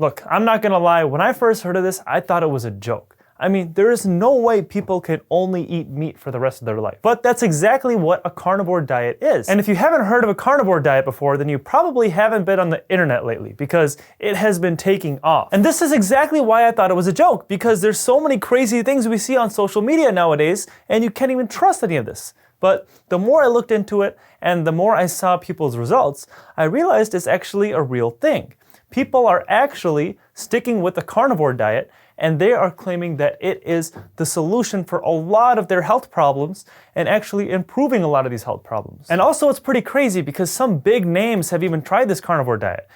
Look, I'm not gonna lie, when I first heard of this, I thought it was a joke. I mean, there is no way people can only eat meat for the rest of their life. But that's exactly what a carnivore diet is. And if you haven't heard of a carnivore diet before, then you probably haven't been on the internet lately, because it has been taking off. And this is exactly why I thought it was a joke, because there's so many crazy things we see on social media nowadays, and you can't even trust any of this. But the more I looked into it, and the more I saw people's results, I realized it's actually a real thing. People are actually sticking with the carnivore diet, and they are claiming that it is the solution for a lot of their health problems and actually improving a lot of these health problems. And also it's pretty crazy because some big names have even tried this carnivore diet.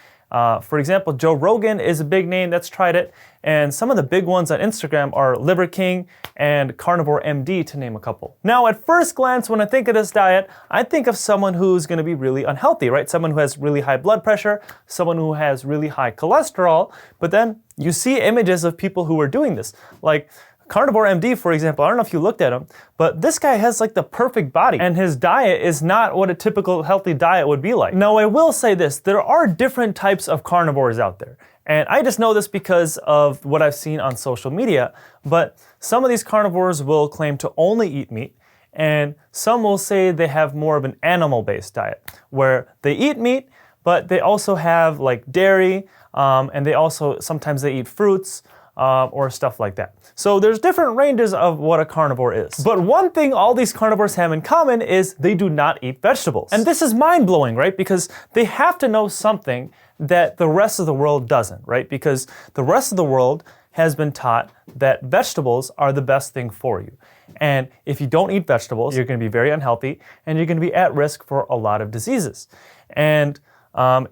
For example, Joe Rogan is a big name that's tried it, and some of the big ones on Instagram are Liver King and Carnivore MD, to name a couple. Now, at first glance, when I think of this diet, I think of someone who's gonna be really unhealthy, right? Someone who has really high blood pressure, someone who has really high cholesterol, but then you see images of people who are doing this. Like Carnivore MD, for example, I don't know if you looked at him, but this guy has like the perfect body, and his diet is not what a typical healthy diet would be like. Now, I will say this, there are different types of carnivores out there, and I just know this because of what I've seen on social media, but some of these carnivores will claim to only eat meat, and some will say they have more of an animal-based diet, where they eat meat, but they also have like dairy, and they also, sometimes they eat fruits, or stuff like that. So there's different ranges of what a carnivore is. But one thing all these carnivores have in common is they do not eat vegetables. And this is mind-blowing, right? Because they have to know something that the rest of the world doesn't, right? Because the rest of the world has been taught that vegetables are the best thing for you. And if you don't eat vegetables, you're gonna be very unhealthy, and you're gonna be at risk for a lot of diseases. And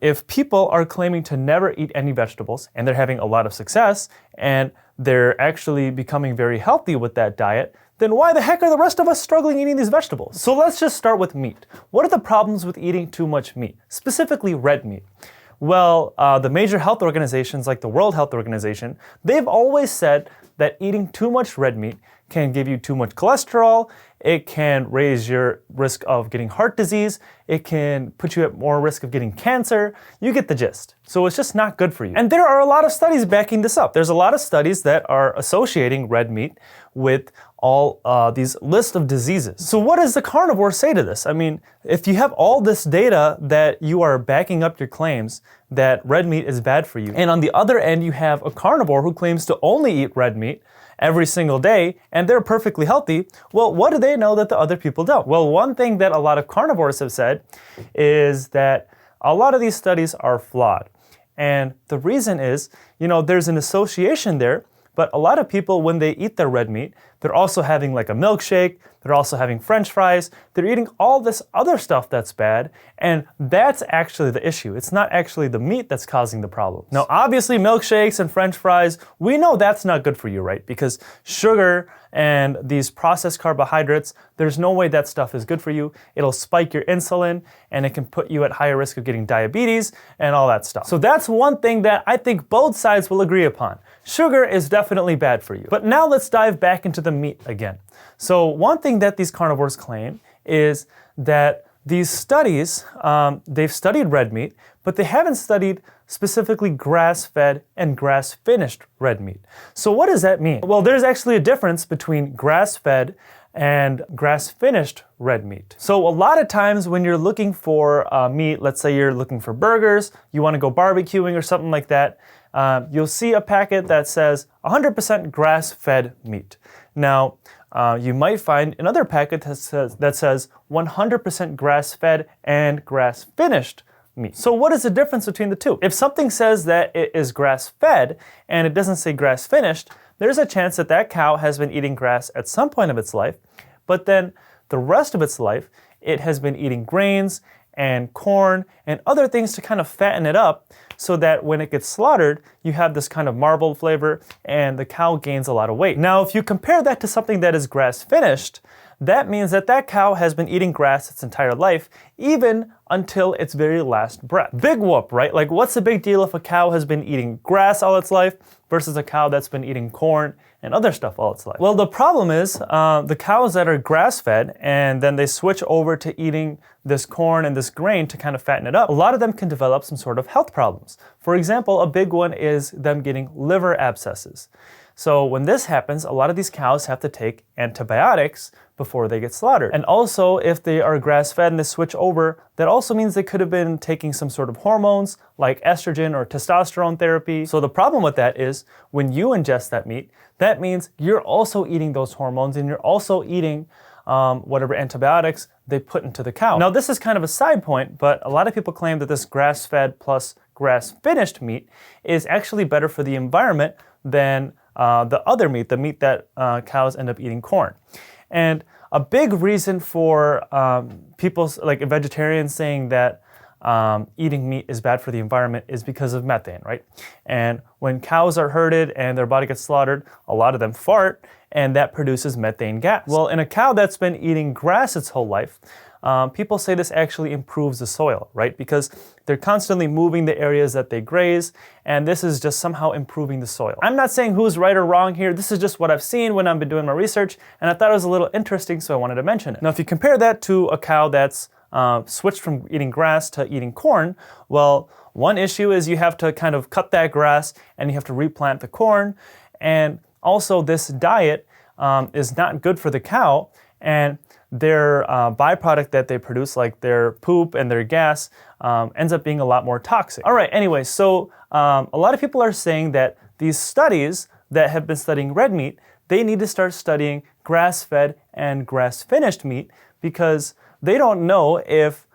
if people are claiming to never eat any vegetables and they're having a lot of success and they're actually becoming very healthy with that diet, then why the heck are the rest of us struggling eating these vegetables? So let's just start with meat. What are the problems with eating too much meat, specifically red meat? Well, the major health organizations like the World Health Organization, they've always said that eating too much red meat can give you too much cholesterol, it can raise your risk of getting heart disease, it can put you at more risk of getting cancer. You get the gist. So it's just not good for you. And there are a lot of studies backing this up. There's a lot of studies that are associating red meat with all these list of diseases. So what does the carnivore say to this? I mean, if you have all this data that you are backing up your claims that red meat is bad for you, and on the other end you have a carnivore who claims to only eat red meat every single day, and they're perfectly healthy, well, what do they know that the other people don't? Well, one thing that a lot of carnivores have said is that a lot of these studies are flawed. And the reason is, there's an association there, but a lot of people, when they eat their red meat, they're also having like a milkshake, they're also having French fries, they're eating all this other stuff that's bad, and that's actually the issue. It's not actually the meat that's causing the problem. Now, obviously, milkshakes and French fries, we know that's not good for you, right? Because sugar and these processed carbohydrates, there's no way that stuff is good for you. It'll spike your insulin, and it can put you at higher risk of getting diabetes and all that stuff. So that's one thing that I think both sides will agree upon. Sugar is definitely bad for you. But now let's dive back into the meat again. So one thing that these carnivores claim is that these studies, they've studied red meat, but they haven't studied specifically grass-fed and grass-finished red meat. So what does that mean? Well, there's actually a difference between grass-fed and grass-finished red meat. So a lot of times when you're looking for meat, let's say you're looking for burgers, you want to go barbecuing or something like that, you'll see a packet that says 100% grass-fed meat. Now, you might find another packet that says 100% grass-fed and grass-finished meat. So what is the difference between the two? If something says that it is grass-fed and it doesn't say grass-finished, there's a chance that that cow has been eating grass at some point of its life, but then the rest of its life, it has been eating grains and corn and other things to kind of fatten it up so that when it gets slaughtered, you have this kind of marbled flavor and the cow gains a lot of weight. Now, if you compare that to something that is grass-finished, that means that that cow has been eating grass its entire life, even until its very last breath. Big whoop, right? Like, what's the big deal if a cow has been eating grass all its life versus a cow that's been eating corn and other stuff all its life? Well, the problem is the cows that are grass-fed and then they switch over to eating this corn and this grain to kind of fatten it up, a lot of them can develop some sort of health problems. For example, a big one is them getting liver abscesses. So when this happens, a lot of these cows have to take antibiotics before they get slaughtered. And also, if they are grass-fed and they switch over, that also means they could have been taking some sort of hormones like estrogen or testosterone therapy. So the problem with that is when you ingest that meat, that means you're also eating those hormones and you're also eating whatever antibiotics they put into the cow. Now, this is kind of a side point, but a lot of people claim that this grass-fed plus grass-finished meat is actually better for the environment than the other meat, the meat that cows end up eating corn. And a big reason for people, like vegetarians, saying that eating meat is bad for the environment is because of methane, right? And when cows are herded and their body gets slaughtered, a lot of them fart, and that produces methane gas. Well, in a cow that's been eating grass its whole life, people say this actually improves the soil, right? Because they're constantly moving the areas that they graze, and this is just somehow improving the soil. I'm not saying who's right or wrong here. This is just what I've seen when I've been doing my research, and I thought it was a little interesting, so I wanted to mention it. Now, if you compare that to a cow that's switched from eating grass to eating corn, well, one issue is you have to kind of cut that grass and you have to replant the corn, and also this diet is not good for the cow, and their byproduct that they produce, like their poop and their gas, ends up being a lot more toxic. All right, anyway, so a lot of people are saying that these studies that have been studying red meat, they need to start studying grass-fed and grass-finished meat because they don't know if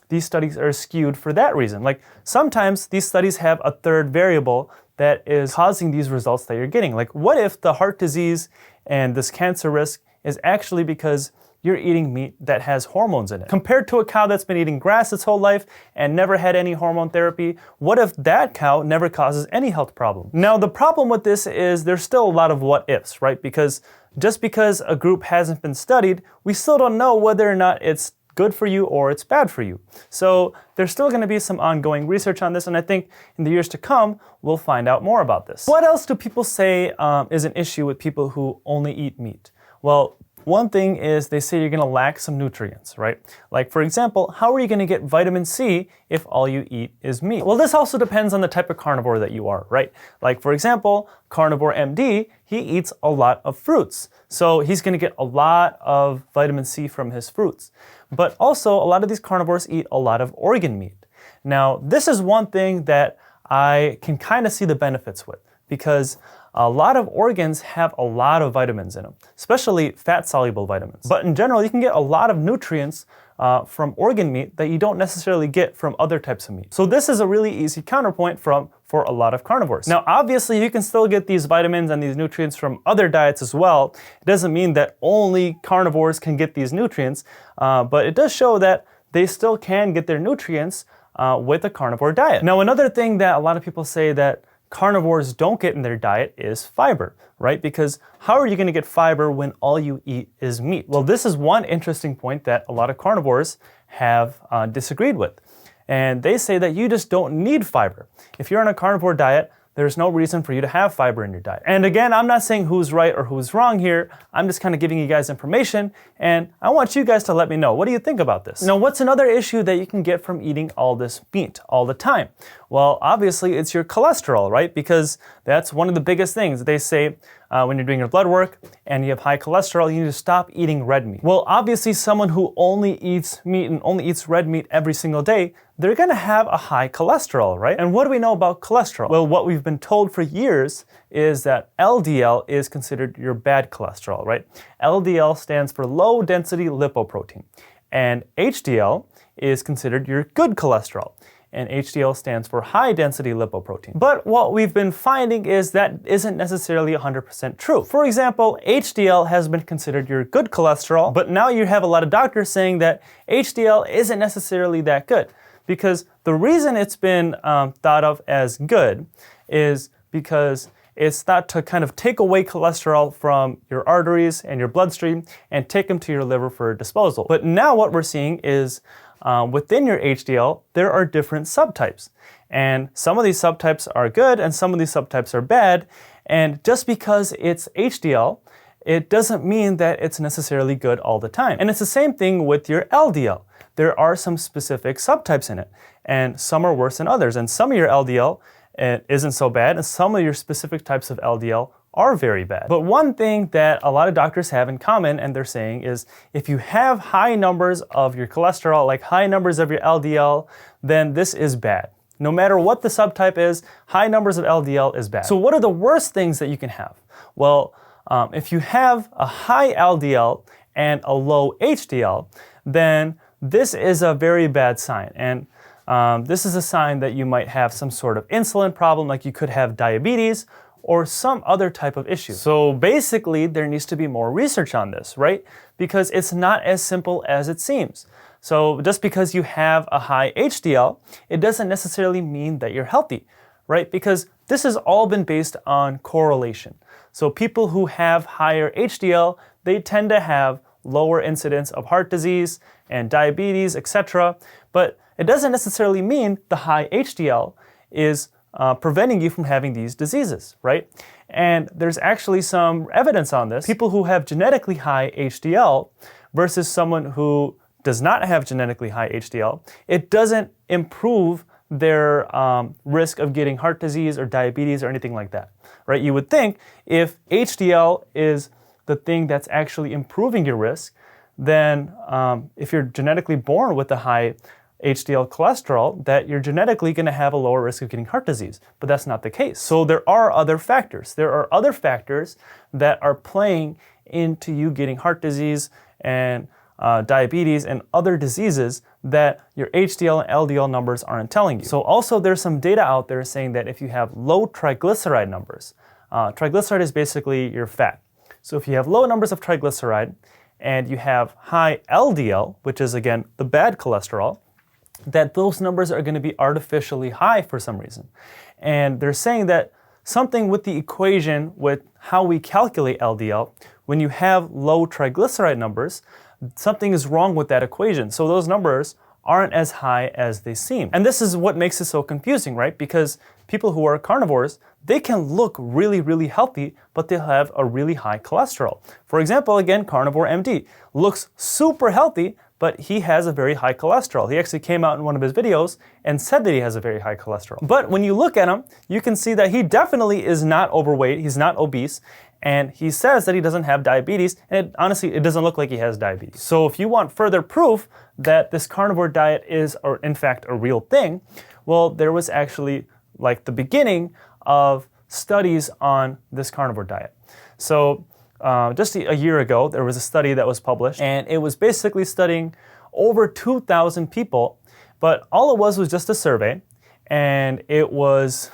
these studies are skewed for that reason. Like, sometimes these studies have a third variable that is causing these results that you're getting. Like, what if the heart disease and this cancer risk is actually because you're eating meat that has hormones in it? Compared to a cow that's been eating grass its whole life and never had any hormone therapy, what if that cow never causes any health problem? Now, the problem with this is there's still a lot of what ifs, right? Because just because a group hasn't been studied, we still don't know whether or not it's good for you or it's bad for you. So there's still going to be some ongoing research on this, and I think in the years to come, we'll find out more about this. What else do people say is an issue with people who only eat meat? Well, one thing is they say you're going to lack some nutrients, right? Like, for example, how are you going to get vitamin C if all you eat is meat? Well, this also depends on the type of carnivore that you are, right? Like, for example, Carnivore MD, he eats a lot of fruits. So he's going to get a lot of vitamin C from his fruits. But also, a lot of these carnivores eat a lot of organ meat. Now, this is one thing that I can kind of see the benefits with, because a lot of organs have a lot of vitamins in them, especially fat-soluble vitamins. But in general, you can get a lot of nutrients from organ meat that you don't necessarily get from other types of meat. So this is a really easy counterpoint for a lot of carnivores. Now, obviously, you can still get these vitamins and these nutrients from other diets as well. It doesn't mean that only carnivores can get these nutrients, but it does show that they still can get their nutrients with a carnivore diet. Now, another thing that a lot of people say that carnivores don't get in their diet is fiber, right? Because how are you going to get fiber when all you eat is meat? Well, this is one interesting point that a lot of carnivores have disagreed with. And they say that you just don't need fiber. If you're on a carnivore diet, there's no reason for you to have fiber in your diet. And again, I'm not saying who's right or who's wrong here. I'm just kind of giving you guys information, and I want you guys to let me know. What do you think about this? Now, what's another issue that you can get from eating all this meat all the time? Well, obviously, it's your cholesterol, right? Because that's one of the biggest things. They say when you're doing your blood work and you have high cholesterol, you need to stop eating red meat. Well, obviously, someone who only eats meat and only eats red meat every single day, they're going to have a high cholesterol, right? And what do we know about cholesterol? Well, what we've been told for years is that LDL is considered your bad cholesterol, right? LDL stands for low density lipoprotein, and HDL is considered your good cholesterol, and HDL stands for high density lipoprotein. But what we've been finding is that isn't necessarily 100% true. For example, HDL has been considered your good cholesterol, but now you have a lot of doctors saying that HDL isn't necessarily that good. Because the reason it's been thought of as good is because it's thought to kind of take away cholesterol from your arteries and your bloodstream and take them to your liver for disposal. But now what we're seeing is within your HDL, there are different subtypes. And some of these subtypes are good and some of these subtypes are bad. And just because it's HDL, it doesn't mean that it's necessarily good all the time. And it's the same thing with your LDL. There are some specific subtypes in it, and some are worse than others. And some of your LDL isn't so bad, and some of your specific types of LDL are very bad. But one thing that a lot of doctors have in common, and they're saying, is if you have high numbers of your cholesterol, like high numbers of your LDL, then this is bad. No matter what the subtype is, high numbers of LDL is bad. So what are the worst things that you can have? Well, if you have a high LDL and a low HDL, then this is a very bad sign. And this is a sign that you might have some sort of insulin problem, like you could have diabetes or some other type of issue. So basically, there needs to be more research on this, right? Because it's not as simple as it seems. So just because you have a high HDL, it doesn't necessarily mean that you're healthy, right? Because this has all been based on correlation. So people who have higher HDL, they tend to have lower incidence of heart disease and diabetes, etc. But it doesn't necessarily mean the high HDL is preventing you from having these diseases, right? And there's actually some evidence on this. People who have genetically high HDL versus someone who does not have genetically high HDL, it doesn't improve their risk of getting heart disease or diabetes or anything like that, right? You would think if HDL is the thing that's actually improving your risk, then if you're genetically born with a high HDL cholesterol, that you're genetically going to have a lower risk of getting heart disease. But that's not the case. So there are other factors. There are other factors that are playing into you getting heart disease and diabetes and other diseases that your HDL and LDL numbers aren't telling you. So also there's some data out there saying that if you have low triglyceride numbers, triglyceride is basically your fat. So if you have low numbers of triglyceride and you have high LDL, which is again the bad cholesterol, that those numbers are going to be artificially high for some reason. And they're saying that something with the equation with how we calculate LDL, when you have low triglyceride numbers, something is wrong with that equation. So those numbers aren't as high as they seem. And this is what makes it so confusing, right? Because people who are carnivores, they can look really, really healthy, but they'll have a really high cholesterol. For example, again, Carnivore MD looks super healthy, but he has a very high cholesterol. He actually came out in one of his videos and said that he has a very high cholesterol. But when you look at him, you can see that he definitely is not overweight, he's not obese, and he says that he doesn't have diabetes, and honestly, it doesn't look like he has diabetes. So if you want further proof that this carnivore diet is, or in fact, a real thing, well, there was actually like the beginning of studies on this carnivore diet. So just a year ago, there was a study that was published, and it was basically studying over 2,000 people, but all it was just a survey, and it was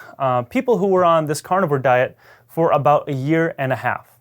people who were on this carnivore diet for about a year and a half.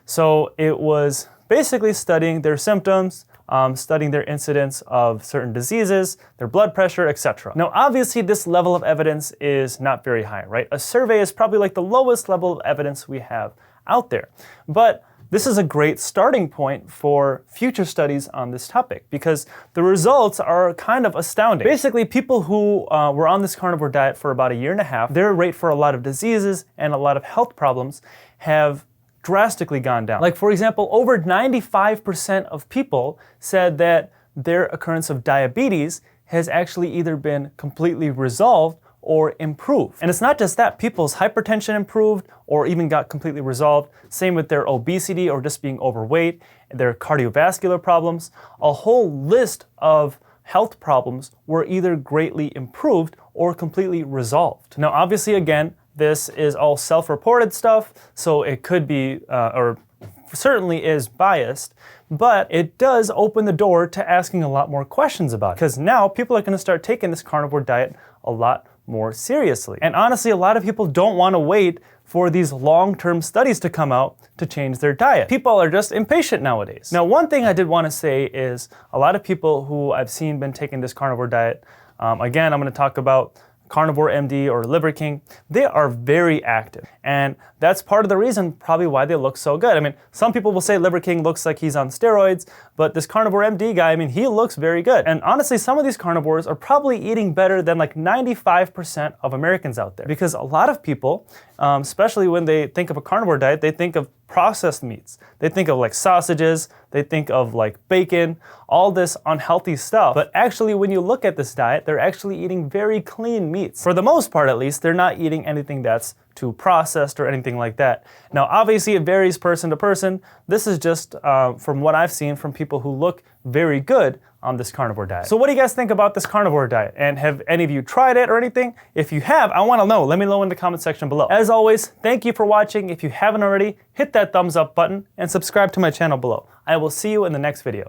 So it was basically studying their symptoms, studying their incidence of certain diseases, their blood pressure, etc. Now, obviously, this level of evidence is not very high, right? A survey is probably like the lowest level of evidence we have out there. But this is a great starting point for future studies on this topic because the results are kind of astounding. Basically, people who were on this carnivore diet for about a year and a half, their rate for a lot of diseases and a lot of health problems have drastically gone down. Like, for example, over 95% of people said that their occurrence of diabetes has actually either been completely resolved or improved. And it's not just that, people's hypertension improved or even got completely resolved. Same with their obesity or just being overweight, their cardiovascular problems. A whole list of health problems were either greatly improved or completely resolved. Now, obviously, again, this is all self-reported stuff, so it could be, or certainly is biased, but it does open the door to asking a lot more questions about it. Because now people are going to start taking this carnivore diet a lot more seriously. And honestly, a lot of people don't want to wait for these long-term studies to come out to change their diet. People are just impatient nowadays. Now, one thing I did want to say is a lot of people who I've seen been taking this carnivore diet, again, I'm going to talk about Carnivore MD or Liver King, they are very active. And that's part of the reason probably why they look so good. I mean, some people will say Liver King looks like he's on steroids, but this Carnivore MD guy, I mean, he looks very good. And honestly, some of these carnivores are probably eating better than like 95% of Americans out there. Because a lot of people, especially when they think of a carnivore diet, they think of processed meats. They think of like sausages, they think of like bacon, all this unhealthy stuff. But actually, when you look at this diet, they're actually eating very clean meats. For the most part, at least, they're not eating anything that's too processed or anything like that. Now, obviously, it varies person to person. This is just from what I've seen from people who look very good on this carnivore diet. So what do you guys think about this carnivore diet? And have any of you tried it or anything? If you have, I want to know. Let me know in the comment section below. As always, thank you for watching. If you haven't already, hit that thumbs up button and subscribe to my channel below. I will see you in the next video.